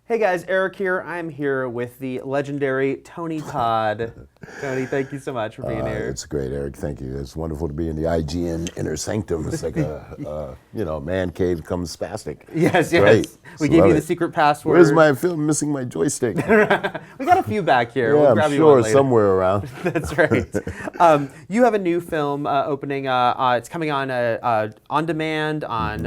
Hey guys, Eric here. I'm here with the legendary Tony Todd. Tony, thank you so much for being here. It's great, Eric. Thank you. It's wonderful to be in the IGN inner sanctum. It's like a man cave comes spastic. Yes, Great. yes. We gave you the secret password. Where's my film? Missing my joystick. We got a few back here. Yeah, We'll I'm grab you sure one later. somewhere around. That's right. You have a new film opening. It's coming on demand, on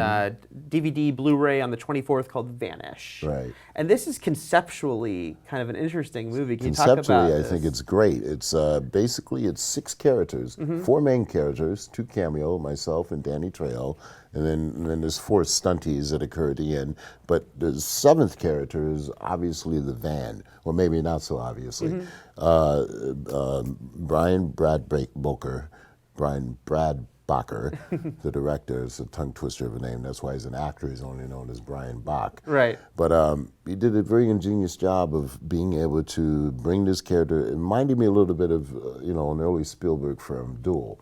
DVD, Blu-ray on the 24th called VANish. Right. And this is conceptually kind of an interesting movie. Can you talk about Conceptually, I this? think it's great. It's basically it's 6 characters, 4 main characters, 2 cameo, myself and Danny Trejo, and then there's 4 stunties that occur at the end. But the 7th character is obviously the van, or maybe not so obviously. Brian Bacher, the director, is a tongue twister of a name. That's why he's an actor. He's only known as Brian Bach. Right. But he did a very ingenious job of being able to bring this character. It reminded me a little bit of an early Spielberg film, Duel,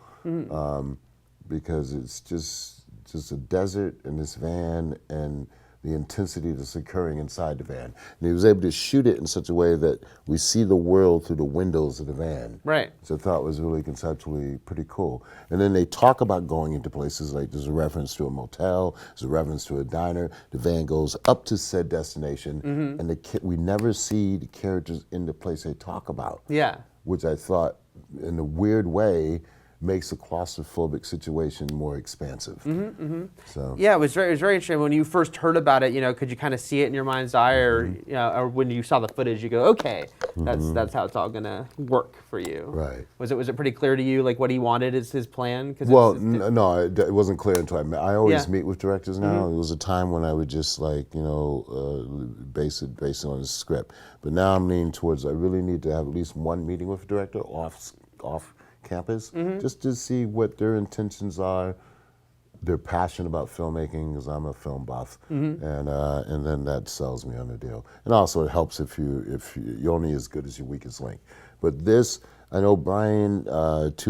because it's just a desert in this van and the intensity that's occurring inside the van. And he was able to shoot it in such a way that we see the world through the windows of the van. Right. So I thought was really conceptually pretty cool. And then they talk about going into places like there's a reference to a motel, there's a reference to a diner. The van goes up to said destination, and we never see the characters in the place they talk about. Yeah. Which I thought, in a weird way, makes a claustrophobic situation more expansive. So Yeah, it was very interesting. When you first heard about it, could you kind of see it in your mind's eye, or or when you saw the footage, you go, okay, that's how it's all gonna work for you. Right. Was it pretty clear to you, like what he wanted is his plan? Well, no, it wasn't clear until I met. I always Yeah. meet with directors now. It was a time when I would just base it on the script. But now I'm leaning towards I really need to have at least one meeting with a director off campus, just to see what their intentions are, their passion about filmmaking, because I'm a film buff, and then that sells me on the deal. And also it helps if you're only as good as your weakest link. But this, I know Brian, 2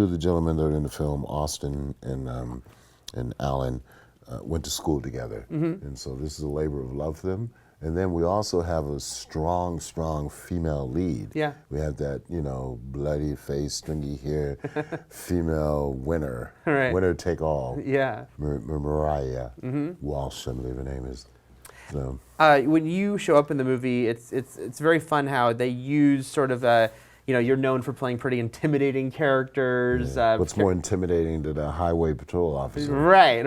of the gentlemen that are in the film, Austin and Alan, went to school together, and so this is a labor of love for them. And then we also have a strong female lead. Yeah. We have that, bloody face, stringy hair, female winner. Right. Winner take all. Yeah. Mariah Walsh, I believe her name is. So. When you show up in the movie, it's very fun how they use sort of you're known for playing pretty intimidating characters. Yeah. What's more intimidating than a highway patrol officer? Right.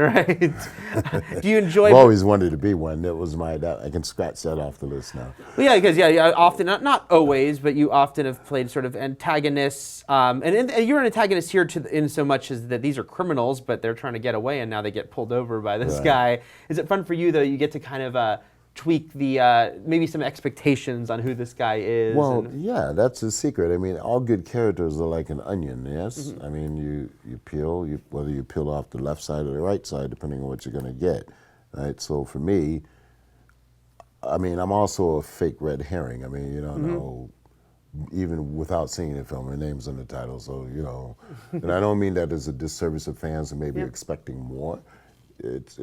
Do you enjoy? I've always wanted to be one. I can scratch that off the list now. Well, yeah, because often, not always, but you often have played sort of antagonists, and you're an antagonist here in so much as that these are criminals, but they're trying to get away, and now they get pulled over by this guy. Is it fun for you though? You get to kind of tweak the maybe some expectations on who this guy is. Well, yeah, that's the secret. I mean, all good characters are like an onion. Yes, I mean you peel whether you peel off the left side or the right side, depending on what you're going to get. Right. So for me, I mean, I'm also a fake red herring. I mean, you don't know. Even without seeing the film, her name's in the title, so and I don't mean that as a disservice of fans who may be expecting more. It's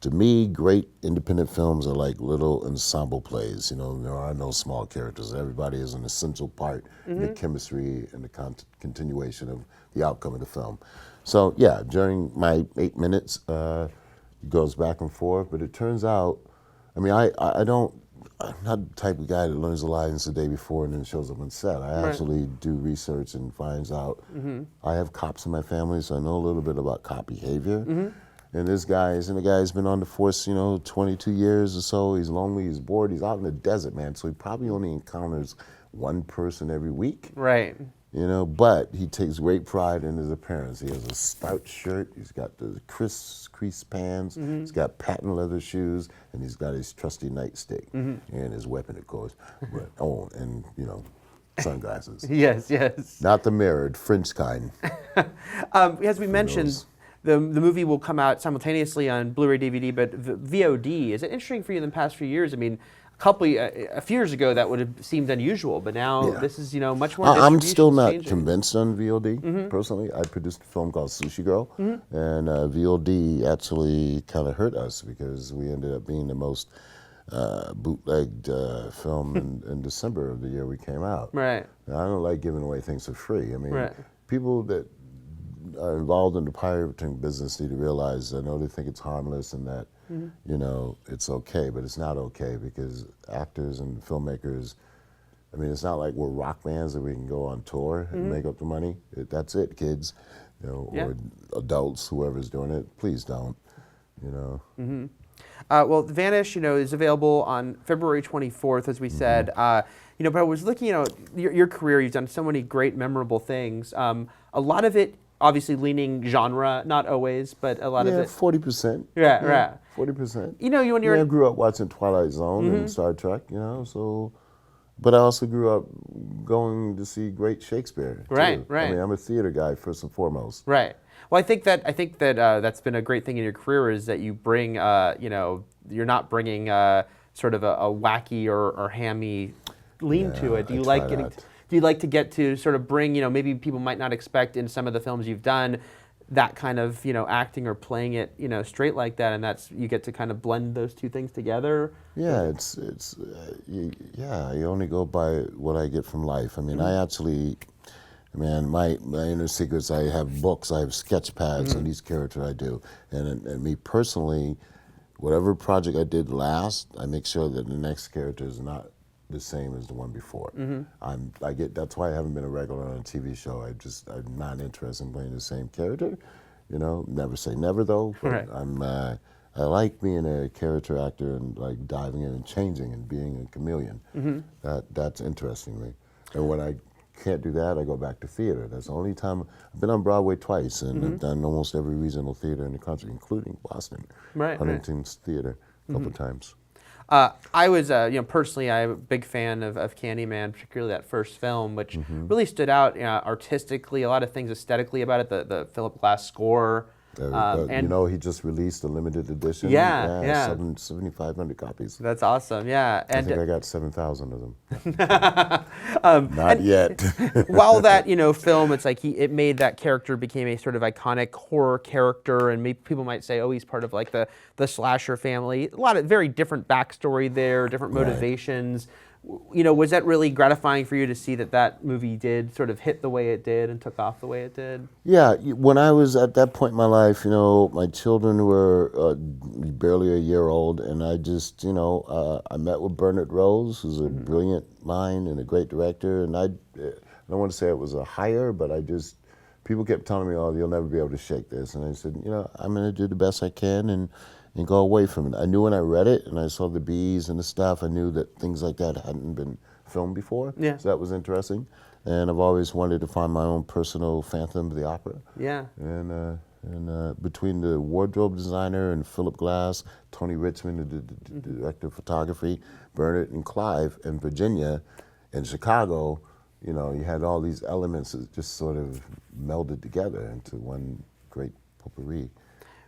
to me, great independent films are like little ensemble plays. There are no small characters. Everybody is an essential part in the chemistry and the continuation of the outcome of the film. So yeah, during my 8 minutes, it goes back and forth, but it turns out, I mean, I'm not the type of guy that learns the lines the day before and then shows up on set. I actually do research and finds out. I have cops in my family, so I know a little bit about cop behavior. And the guy's been on the force, 22 years or so. He's lonely, he's bored, he's out in the desert, man. So he probably only encounters one person every week. Right. But he takes great pride in his appearance. He has a stout shirt, he's got the creased pants, he's got patent leather shoes, and he's got his trusty nightstick and his weapon, of course. And sunglasses. Yes. Not the mirrored, French kind. As we mentioned, the movie will come out simultaneously on Blu-ray, DVD, but VOD. Is it interesting for you in the past few years? I mean, a few years ago that would have seemed unusual, but now this is much more. I'm still not convinced on VOD personally. I produced a film called Sushi Girl, and VOD actually kind of hurt us because we ended up being the most bootlegged film in December of the year we came out. Right. Now, I don't like giving away things for free. I mean, Right. people that are involved in the pirating business need to realize, I know they think it's harmless and that, you know, it's okay, but it's not okay because actors and filmmakers, I mean, it's not like we're rock bands that we can go on tour and make up the money. That's it, kids, you know, or adults, whoever's doing it, please don't, you know. Well, VANish, you know, is available on February 24th, as we said. You know, but I was looking, you know, your career, you've done so many great, memorable things. A lot of it, obviously, leaning genre, not always, but a lot of it. 40%. Yeah, right. 40%. You know, when you're. I grew up watching Twilight Zone and Star Trek, you know, so. But I also grew up going to see great Shakespeare. Right, too. right. I mean, I'm a theater guy first and foremost. Right. Well, I think that that's been a great thing in your career is that you bring, you know, you're not bringing sort of a wacky or hammy lean to it. Do you like getting? Do you like to get to sort of bring, you know, maybe people might not expect in some of the films you've done, that kind of, you know, acting or playing it, you know, straight like that, and that's you get to kind of blend those two things together. Yeah, you only go by what I get from life. I mean, I actually. Man, my inner secrets, I have books, I have sketch pads on each character I do. And me personally, whatever project I did last, I make sure that the next character is not the same as the one before. That's why I haven't been a regular on a TV show. I'm not interested in playing the same character. You know, never say never though. But Right. I like being a character actor and like diving in and changing and being a chameleon. That's interesting to me. And when I can't do that, I go back to theater. That's the only time. I've been on Broadway twice, and I've done almost every regional theater in the country, including Boston, Huntington's Theater, a couple times. I was, you know, personally, I'm a big fan of Candyman, particularly that first film, which really stood out artistically, a lot of things aesthetically about it, the Philip Glass score. And you know, he just released a limited edition. Yeah. 7,500 copies. That's awesome, yeah. And I think I got 7,000 of them. Not yet. While that, you know, film, it's like it made that character became a sort of iconic horror character, and people might say, oh, he's part of like the slasher family. A lot of very different backstory there, different motivations. You know, was that really gratifying for you to see that movie did sort of hit the way it did and took off the way it did? Yeah, when I was at that point in my life, you know, my children were barely a year old, and I just, you know, I met with Bernard Rose, who's a brilliant mind and a great director, and I don't want to say it was a hire, but people kept telling me, oh, you'll never be able to shake this, and I said, you know, I'm going to do the best I can and go away from it. I knew when I read it and I saw the bees and the stuff, I knew that things like that hadn't been filmed before. Yeah. So that was interesting. And I've always wanted to find my own personal Phantom of the Opera. Yeah. And between the wardrobe designer and Philip Glass, Tony Richmond, the director of photography, Bernard and Clive, and Virginia, and Chicago, you know, you had all these elements that just sort of melded together into one great potpourri.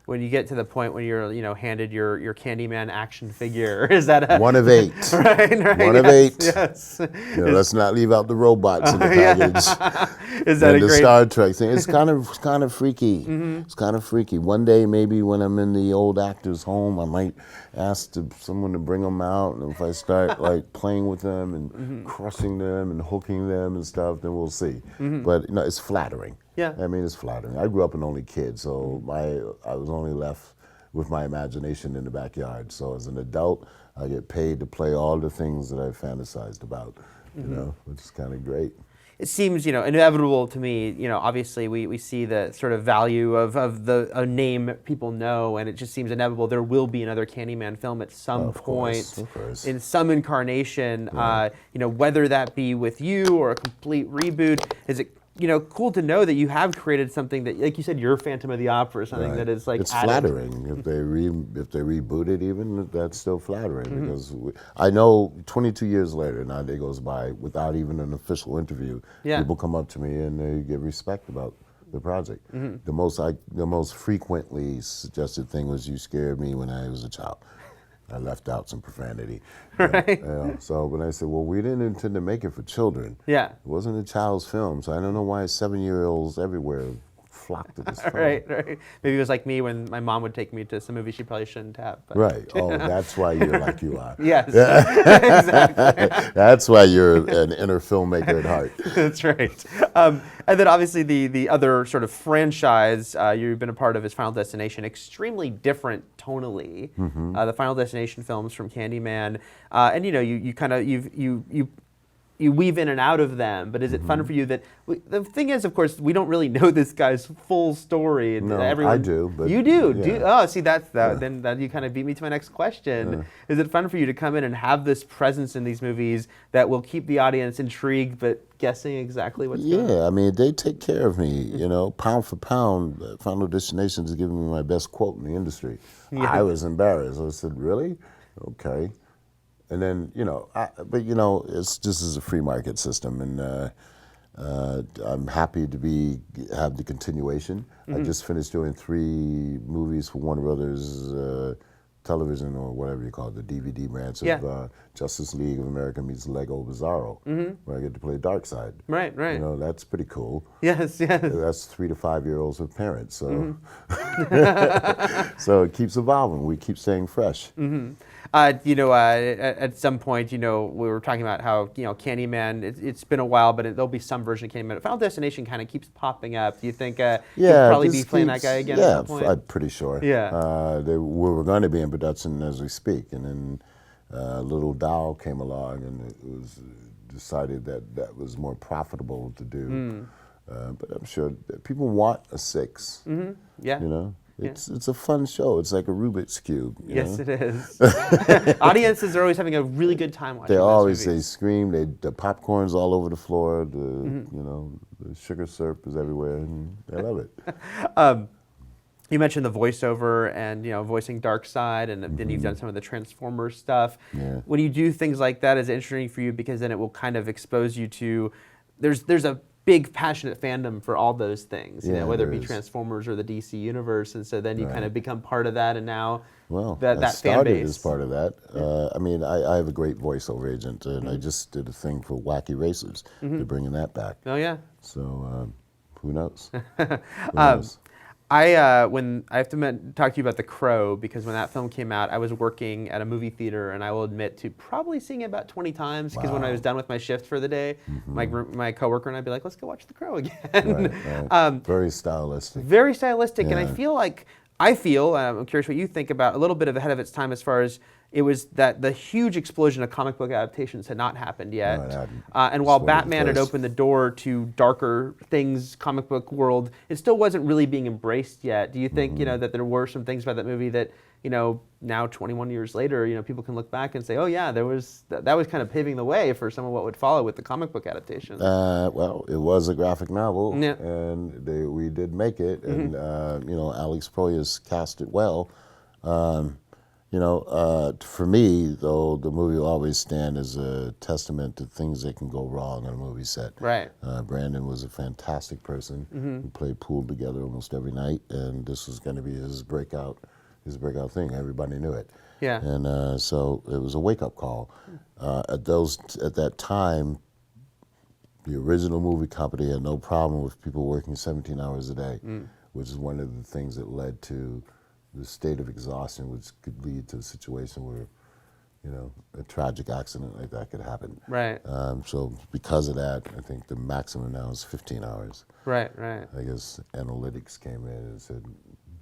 When you get to the point when you're, you know, handed your Candyman action figure, is that a... One of 8. right. One of 8. Yes. You know, let's not leave out the robots in the package. Is that and a the great... Star Trek thing. It's kind of freaky. It's kind of freaky. One day, maybe when I'm in the old actor's home, I might ask someone to bring them out, and if I start like playing with them and crushing them and hooking them and stuff, then we'll see. But you know, it's flattering. Yeah. I mean, it's flattering. I grew up an only kid, so I was only left with my imagination in the backyard. So as an adult, I get paid to play all the things that I fantasized about, you know, which is kind of great. It seems, you know, inevitable to me, you know, obviously we see the sort of value of a name people know, and it just seems inevitable there will be another Candyman film at some point, of course. In some incarnation, you know, whether that be with you or a complete reboot. Is it, you know, cool to know that you have created something that, like you said, your Phantom of the Opera, something that is like it's added. flattering if they reboot it. Even that's still flattering because I know 22 years later, now a day goes by without even an official interview. People come up to me and they give respect about the project. The most frequently suggested thing was, "You scared me when I was a child." I left out some profanity. Right. So when I said, well, we didn't intend to make it for children. Yeah. It wasn't a child's film, so I don't know why 7-year-olds everywhere flock to this film. Right. Maybe it was like me when my mom would take me to some movies she probably shouldn't have. But. Right. Oh, that's why you're like you are. Yes. Exactly. That's why you're an inner filmmaker at heart. That's right. And then obviously the other sort of franchise you've been a part of is Final Destination, extremely different tonally. The Final Destination films from Candyman, and you kind of you weave in and out of them, but is it fun for you that the thing is, of course, we don't really know this guy's full story. And No, everyone, I do. But you do. yeah. See, then that you kind of beat me to my next question. Is it fun for you to come in and have this presence in these movies that will keep the audience intrigued, but guessing exactly what's going on? Yeah, I mean, they take care of me, pound for pound. Final Destination is giving me my best quote in the industry. Yeah. I was embarrassed. I said, really? Okay. And then, it's just as a free market system, and I'm happy to have the continuation. I just finished doing 3 movies for Warner Brothers Television, or whatever you call it, the DVD branch of Justice League of America meets Lego Bizarro, where I get to play Darkseid. Right. That's pretty cool. Yes. That's 3 to 5 year olds with parents, so so it keeps evolving. We keep staying fresh. At some point, we were talking about how, Candyman, it's been a while, but there'll be some version of Candyman. Final Destination kind of keeps popping up. Do you think you'll probably be playing that guy again at some point? Yeah, I'm pretty sure. Yeah. We're going to be in production as we speak, and then Little Doll came along, and it was decided that was more profitable to do. But I'm sure that people want a 6. Yeah. It's a fun show. It's like a Rubik's Cube. Yes, it is. Audiences are always having a really good time watching They scream. The popcorn's all over the floor. The sugar syrup is everywhere, and they love it. You mentioned the voiceover and voicing Darkseid, and then you've done some of the Transformers stuff. Yeah. When you do things like that, is it interesting for you because then it will kind of expose you to there's a big passionate fandom for all those things, whether it be Transformers or the DC universe, and so then you kind of become part of that, and now that fan base. Started as part of that. I have a great voiceover agent, and I just did a thing for Wacky Racers. They're bringing that back. Oh yeah. So who knows? I have to talk to you about The Crow, because when that film came out, I was working at a movie theater, and I will admit to probably seeing it about 20 times, because when I was done with my shift for the day, my coworker and I'd be like, let's go watch The Crow again. Right. Very stylistic. Very stylistic, and I feel, I'm curious what you think about, a little bit ahead of its time as far as it was that the huge explosion of comic book adaptations had not happened yet. And while Batman had opened the door to darker things, comic book world, it still wasn't really being embraced yet. Do you think, that there were some things about that movie that, now 21 years later, people can look back and say, oh yeah, that was kind of paving the way for some of what would follow with the comic book adaptation? Well, it was a graphic novel, and we did make it, and Alex Proyas cast it well. For me, though, the movie will always stand as a testament to things that can go wrong on a movie set. Right. Brandon was a fantastic person. We played pool together almost every night, and this was going to be his breakout thing. Everybody knew it. Yeah. And so it was a wake-up call. At that time, the original movie company had no problem with people working 17 hours a day, which is one of the things that led to the state of exhaustion, which could lead to a situation where, a tragic accident like that could happen. Right. So because of that, I think the maximum now is 15 hours. Right. I guess analytics came in and said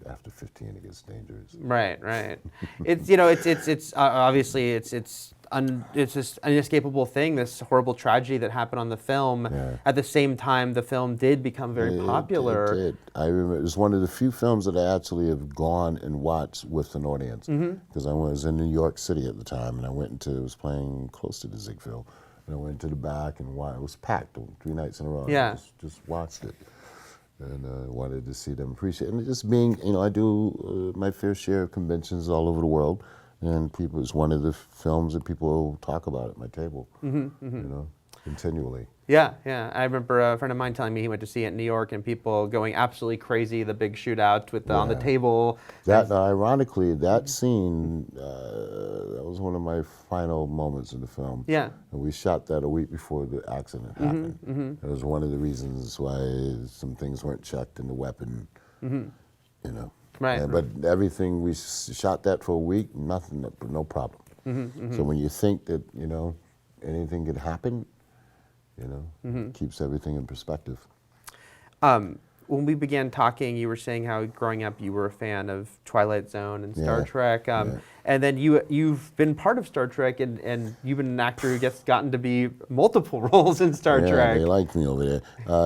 after 15 it gets dangerous. Right. It's obviously it's this inescapable thing, this horrible tragedy that happened on the film. Yeah. At the same time, the film did become very popular. It did. I remember it was one of the few films that I actually have gone and watched with an audience, because I was in New York City at the time, and I was playing close to the Ziegfeld, and I went to the back and it was packed 3 nights in a row. Yeah. Just watched it. And wanted to see them appreciate it. And just being, I do my fair share of conventions all over the world, and it's one of the films that people talk about at my table, continually. Yeah. I remember a friend of mine telling me he went to see it in New York, and people going absolutely crazy, the big shootout on the table. That ironically, that scene, that was was one of my final moments in the film. Yeah. And we shot that a week before the accident happened. It was one of the reasons why some things weren't checked in the weapon, you know. Right. But everything, we shot that for a week, nothing, no problem. So when you think that, you know, anything could happen, you know, keeps everything in perspective. When we began talking, you were saying how growing up you were a fan of Twilight Zone and Star Trek, and then you've been part of Star Trek, and you've been an actor who gets gotten to be multiple roles in Star Trek. Yeah, they liked me over there.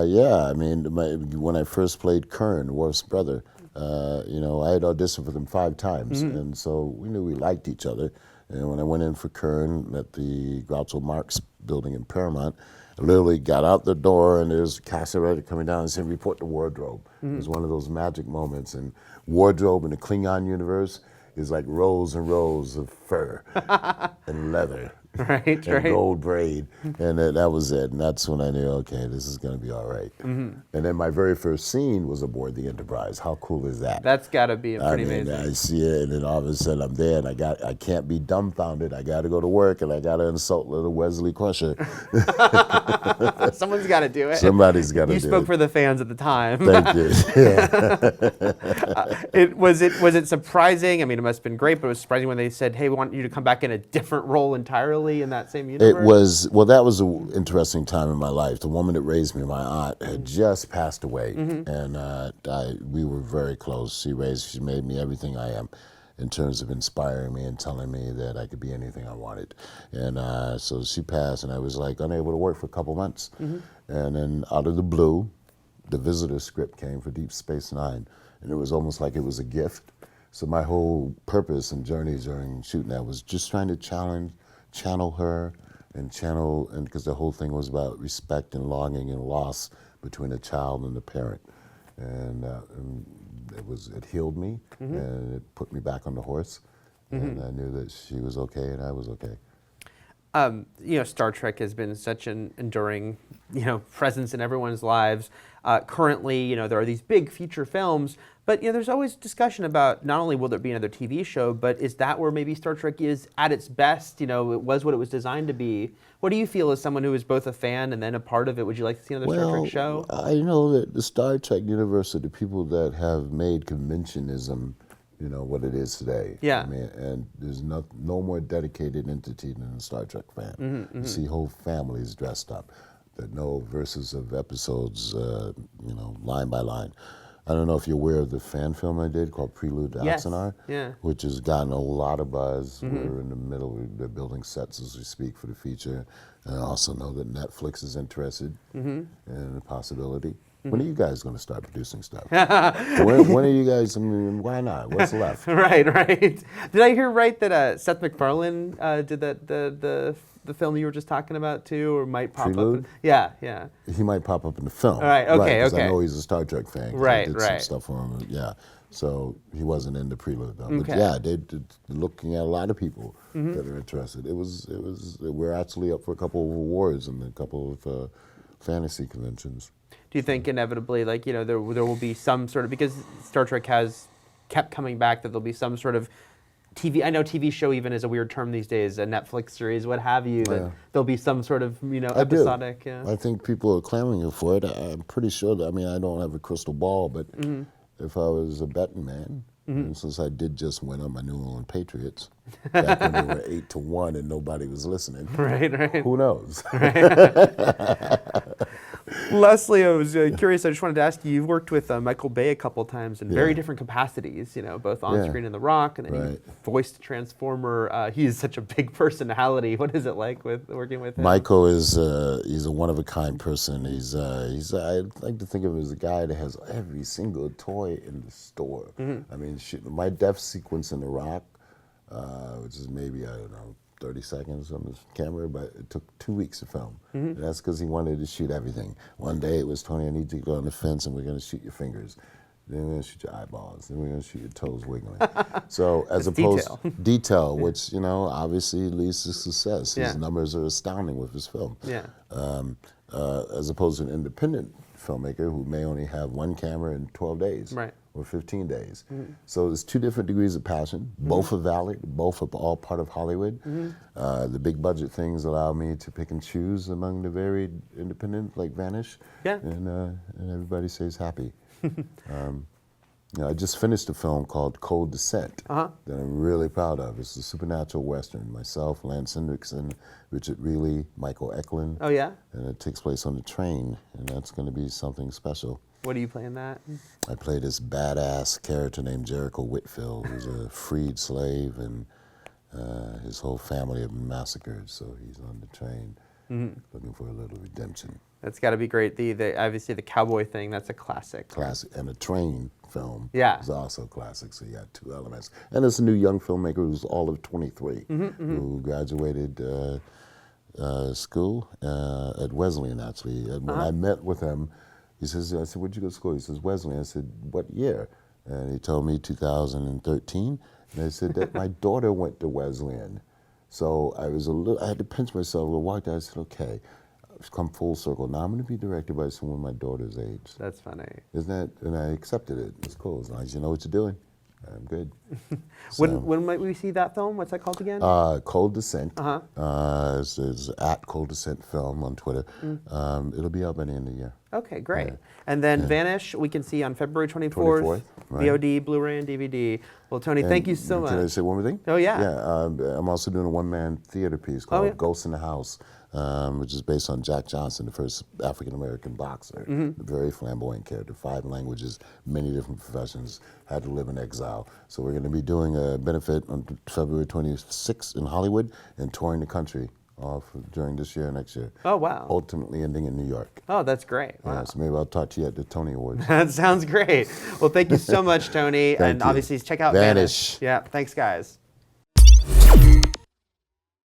Yeah, I mean, when I first played Kern, Worf's brother, you know, I had auditioned for them 5 times, and so we knew we liked each other. And when I went in for Kern at the Groucho Marx building in Paramount, I literally got out the door and there's a casket writer coming down and saying, report to wardrobe. It was one of those magic moments. And wardrobe in the Klingon universe is like rows and rows of fur and leather. And Gold braid, and that was it. And that's when I knew, okay, this is going to be all right. And then my very first scene was aboard the Enterprise. How cool is that? That's got to be pretty amazing. I see it, and then all of a sudden I'm there, and I can't be dumbfounded. I got to go to work, and I got to insult little Wesley Crusher. Someone's got to do it. Somebody's got to do it. You spoke for the fans at the time. Thank you. Was it surprising? I mean, it must have been great, but it was surprising when they said, "Hey, we want you to come back in a different role entirely." In that same universe? It was, well, that was an interesting time in my life. The woman that raised me, my aunt, had just passed away, and we were very close. She made me everything I am in terms of inspiring me and telling me that I could be anything I wanted. And so she passed, and I was like unable to work for a couple months. And then out of the blue, the Visitor script came for Deep Space Nine, and it was almost like it was a gift. So my whole purpose and journey during shooting that was just trying to channel her and because the whole thing was about respect and longing and loss between a child and a parent. And it healed me, and it put me back on the horse, and I knew that she was okay and I was okay. You know, Star Trek has been such an enduring, you know, presence in everyone's lives. Currently, you know, there are these big feature films, but, you know, there's always discussion about not only will there be another TV show, but is that where maybe Star Trek is at its best? You know, it was what it was designed to be. What do you feel as someone who is both a fan and then a part of it? Would you like to see another Star Trek show? I know that the Star Trek universe are the people that have made conventionism, you know, what it is today. Yeah. I mean, and there's no more dedicated entity than a Star Trek fan. You see whole families dressed up that know verses of episodes, you know, line by line. I don't know if you're aware of the fan film I did called Prelude to Oxenar, which has gotten a lot of buzz. We're in the middle, they're building sets as we speak for the feature. And I also know that Netflix is interested in the possibility. When are you guys going to start producing stuff? when are you guys, I mean, why not? What's left? Right. Did I hear right that Seth MacFarlane did the film you were just talking about too, or might pop Prelude? up? Yeah. He might pop up in the film. All right, okay. I know he's a Star Trek fan. Right. I did some stuff for him, yeah. So he wasn't in the Prelude though. But yeah, they're looking at a lot of people that are interested. We're actually up for a couple of awards and a couple of fantasy conventions. Do you think inevitably, like, you know, there will be some sort of, because Star Trek has kept coming back, that there'll be some sort of TV, I know TV show even is a weird term these days, a Netflix series, what have you, that there'll be some sort of, you know, episodic. Yeah. I think people are clamoring for it. I'm pretty sure that, I mean, I don't have a crystal ball, but if I was a betting man, and since I did just win on my New England Patriots, back when they were 8-1 and nobody was listening, who knows? Leslie, I was curious, I just wanted to ask you, you've worked with Michael Bay a couple times in very different capacities, you know, both on screen in The Rock, and then you voiced Transformer. He's such a big personality. What is it like with working with him? Michael is he's a one-of-a-kind person. He's I like to think of him as a guy that has every single toy in the store. I mean, my death sequence in The Rock, which is maybe, I don't know, 30 seconds on the camera, but it took 2 weeks to film. And that's because he wanted to shoot everything. One day it was, Tony, I need you to go on the fence and we're going to shoot your fingers. Then we're going to shoot your eyeballs. Then we're going to shoot your toes wiggling. So as opposed detail, which, you know, obviously leads to success. His numbers are astounding with his film. As opposed to an independent filmmaker who may only have one camera in 12 days. or 15 days. So there's two different degrees of passion. Both are valid. Both are all part of Hollywood. The big budget things allow me to pick and choose among the varied independent, like VANish. Yeah. And everybody stays happy. I just finished a film called Cold Descent that I'm really proud of. It's a supernatural Western. Myself, Lance Hendrickson, Richard Reilly, Michael Eklund. Oh, yeah? And it takes place on the train, and that's going to be something special. What do you play in that? I play this badass character named Jericho Whitfield, who's a freed slave, and his whole family have been massacred, so he's on the train looking for a little redemption. That's got to be great. The obviously the cowboy thing, that's a classic. Classic, and a train film is also classic, so you got two elements. And it's a new young filmmaker who's all of 23, who graduated school at Wesleyan, actually. And when I met with him, he says, I said, where'd you go to school? He says, Wesleyan. I said, what year? And he told me 2013. And I said that my daughter went to Wesleyan. So I had to pinch myself a little while. I said, okay, I've come full circle. Now I'm going to be directed by someone my daughter's age. That's funny. Isn't that? And I accepted it. It's cool. As long as you know what you're doing, I'm good. When might we see that film? What's that called again? Cold Descent. It's at Cold Descent Film on Twitter. It'll be out by the end of the year. Okay, great. And then VANish, we can see on February 24th. Right. VOD, Blu-ray, and DVD. Well, Tony, thank you so much. Can I say one more thing? Oh, yeah. Yeah, I'm also doing a one-man theater piece called Ghosts in the House, which is based on Jack Johnson, the first African-American boxer. A very flamboyant character, 5 languages, many different professions, had to live in exile. So we're going to be doing a benefit on February 26th in Hollywood and touring the country during this year and next year. Oh, wow. Ultimately ending in New York. Oh, that's great. Wow. Yeah, so maybe I'll talk to you at the Tony Awards. That sounds great. Well, thank you so much, Tony. And obviously check out VANish. Yeah, thanks, guys.